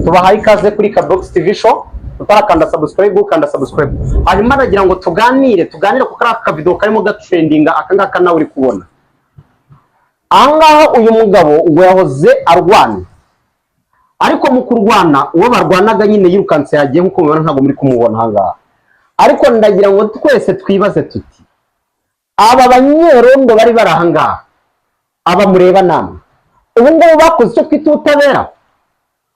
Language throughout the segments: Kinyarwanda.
tubahaye ikaze kuri Kabox TV show. Utarakanda subscribe ukanda subscribe. Hanyuma nagira ngo tuganire ku karaka video karimo gatrendinga akangaka nawe uri kubona. Ahangaha uyu mugabo ngo yahoze arwana. Ariko mu kurwana uwo barwanaga nyine yirukanse yagiye nkuko mubona ntago muri kumubona ahangaha. Ariko ndagira ngo twese twibaze tuti aba banyerondo bari barahangaha aba mureba namwe ubu ngubu bakoze icyo twita ubutabera.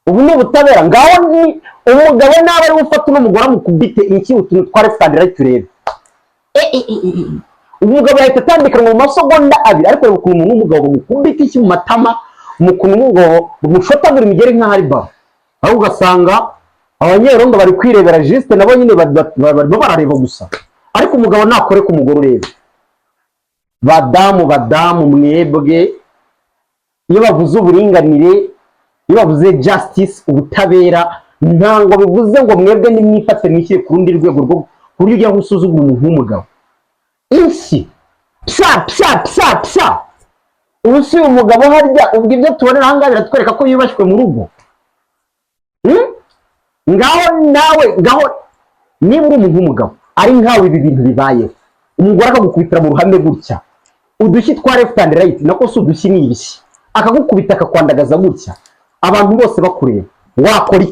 Ubu ni ubutabera ngaho ni umugabo nawe ari gufata n'umugore mukubite iki utuntu tware standira turebe. Umugabo yahita atandikana mu masegonda abiri ariko reba ukuntu n'umugabo mukubite iki mu matama mukuntu umugabo mushotagura imigeri nka hari ba. Aho ugasanga abanyerondo bari kwirebera juste nabo nyine barareba gusa. Ariko umugabo nakore ku mugore urebe. Badamu mwebwe iyo bavuze uburinganire iyo bavuze justice ubutabera ntango bivuze ngo mwebwe nimwifate mwikire ku rundi rwego rwo kuri ujya gusuzugura umuntu w'umugabo. Insi psa ubusi umugabo harya ubwo ibyo tubonera hanga biratwereka ko yubashwe mu rugo. Ngaho nawe niba uri umuntu w'umugabo ari nkawe ibi bintu bibaye umugore akagukubitira mu ruhame gutya udushyi twa left and right nako si udushyi n'ibishyi akagukubita akakwandagaza gutya abantu bose bakureba wakora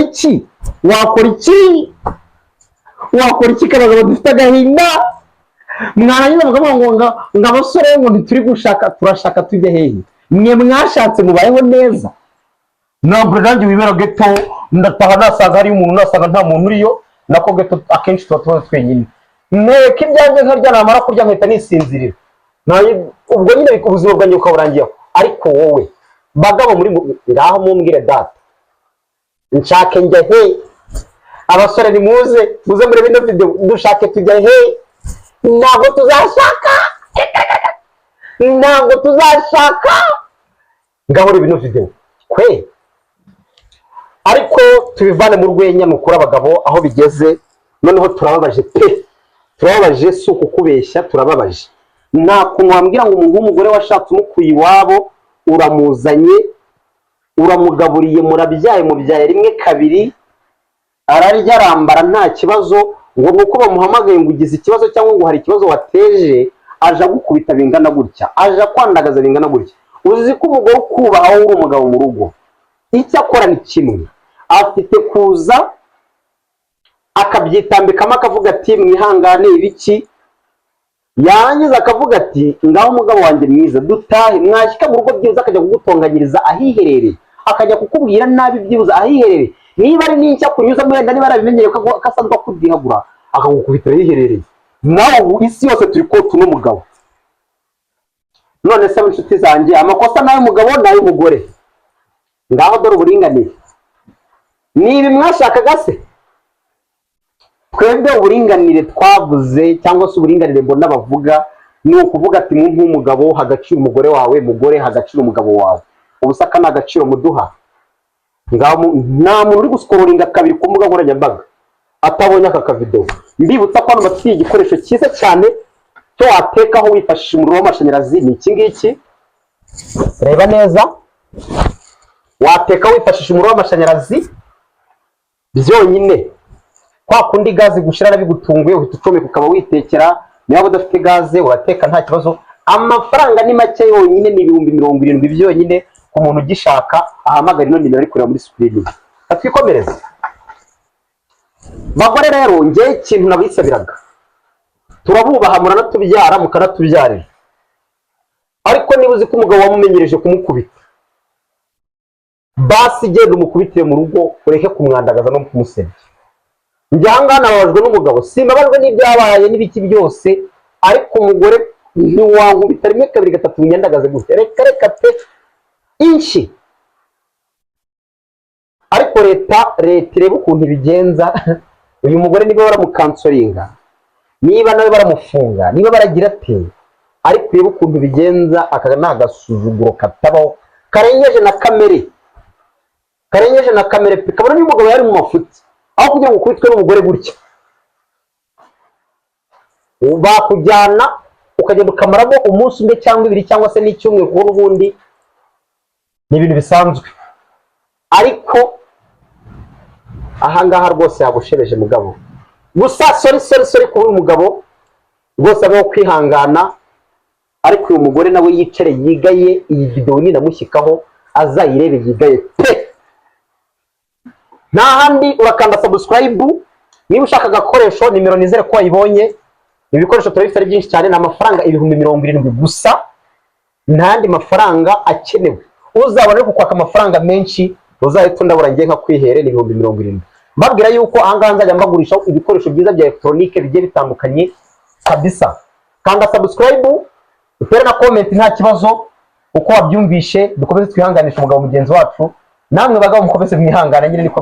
iki? Kabagabo dufite agahinda mwarangiza mukavuga ngo abasore ngo ntituri gushaka turashaka tujye hehe? Mwe mwashatse mubayeho neza ntabwo nanjye wibera geto ndataha nasaga hari umuntu nasaga nta muntu uriyo nako geto akenshi tuba twenyine nteke ibyanjye nkarya namara kurya nkahita nisinzirira ubwo nyine ubuzima bwanjye bukaburangiyeho. Ariko wowe bagabo muri ngaho mumbwire data nshake njya he abasore ni muze muri bino video dushake tujya he ntabwo tuzashaka ngaho bino video kwe. Ariko tubivane mu rwenya nukura abagabo aho bigeze noneho turababaje pe turababaje si ukukubeshya turababaje. Nta kuntu wambwira ngo umuntu w'umugore washatse umukuye iwabo uramuzanye uramugaburiye murabyaye mubyaye rimwe kabiri ararya arambara nta kibazo ngo nuko bamuhamagaye ngo ugize ikibazo cyangwa ngo hari ikibazo wateje aje gukubita bingana gutya aje kwandagaza bingana gutya. Uzi ko umugore ukubaha aho uri umugabo mu rugo icyo akora ni kimwe afite kuza akabyitambikamo akavuga ati mwihangane ibiki yarangiza akavuga ati ngaho umugabo wanjye mwiza dutahe mwashyika mu rugo byiza akajya kugutonganyiriza ahiherereye akajya kukubwira nabi byibuza ahiherereye niba ari n'icyo kunyuza mwenda niba arabimenyereye ko asanzwe akudihagura akagukubita ahiherereye. Nawe isi yose turi kotu n'umugabo none se inshuti zanjye amakosa nayo umugabo nayo umugore ngaho dore uburinganire niba mwashakaga se twebwe uburinganire twavuze cyangwa se uburinganire mbona bavuga ni ukuvuga ati muntu w'umugabo hagaciro umugore wawe mugore hagaciro umugabo wawe ubusaka n'agaciro muduha. Ngaho nta muntu uri guskororinga kabiri ku mbuga nkoranyambaga atabonye aka video. Mbibutsa ko hano bafite igikoresho cyiza cyane cyo watekaho wifashishije umuriro w'amashanyarazi ni iki ngiki reba neza wateka wifashishije umuriro w'amashanyarazi byonyine kwa kundi gaze gushira nabigutunguye uhita ucomeka ukaba witekera niba udafite gaze urateka nta kibazo. Amafaranga ni make yonyine ni 70,000 byonyine ku muntu ugishaka ahamagara ino nimero ari kureba muri screen. Atwikomereza bagore rero nge ikintu nabisabiraga turabubaha muranatubyara mukanatubyarira ariko niba uzi ko umugabo wamumenyereje kumukubita basi genda umukubitire mu rugo ureke kumwandagaza no kumusebya. Njyanga nababajwe n'umugabo simbabajwe n'ibyabaye n'ibiki byose ariko umugore ntiwankubita rimwe kabiri gatatu unyandagaze gutya reka pe inshi. Ariko leta ireba ukuntu ibigenza uyu mugore niba baramukansoringa niba nawe baramufunga niba baragira ati ariko ireba ukuntu bigenza aka nagasuzuguro katabaho karengeje na kamere pe kabona n'umugabo yari mu mafuti aho kugira ngo ukubitwe n'umugore gutya bakujyana ukagenda ukamaramo umunsi umwe cyangwa ibiri cyangwa se n'icyumwe kuko n'ubundi ni ibintu bisanzwe. ariko ahangaha rwose yagushebeje mugabo. Gusa sorry kuba umugabo rwose abaho kwihangana, ariko uyu mugore nawe yicare yigaye iyi video ninamushyikaho azayirebe yigaye pe. Nahandi urakanda subscribe niba ushaka agakoresho, nimero nizere ko wayibonye. Ibikoresho turabifite ari byinshi cyane, n'amafaranga 70,000 gusa, ntandi mafaranga akenewe. Uzabone ko kwaka amafaranga menshi uzahita ndabura ngiye nka kwihere ni 70,000. Mbabwira yuko ahangaha nzajya mbagurisha ibikoresho byiza bya electronique bigiye bitandukanye kabisa. Kanda subscribe, utere na comment nta kibazo uko wabyumvishe, dukomeze twihanganisha umugabo mugenzi wacu. Namwe bagabo mukomeze mwihangana nyine niko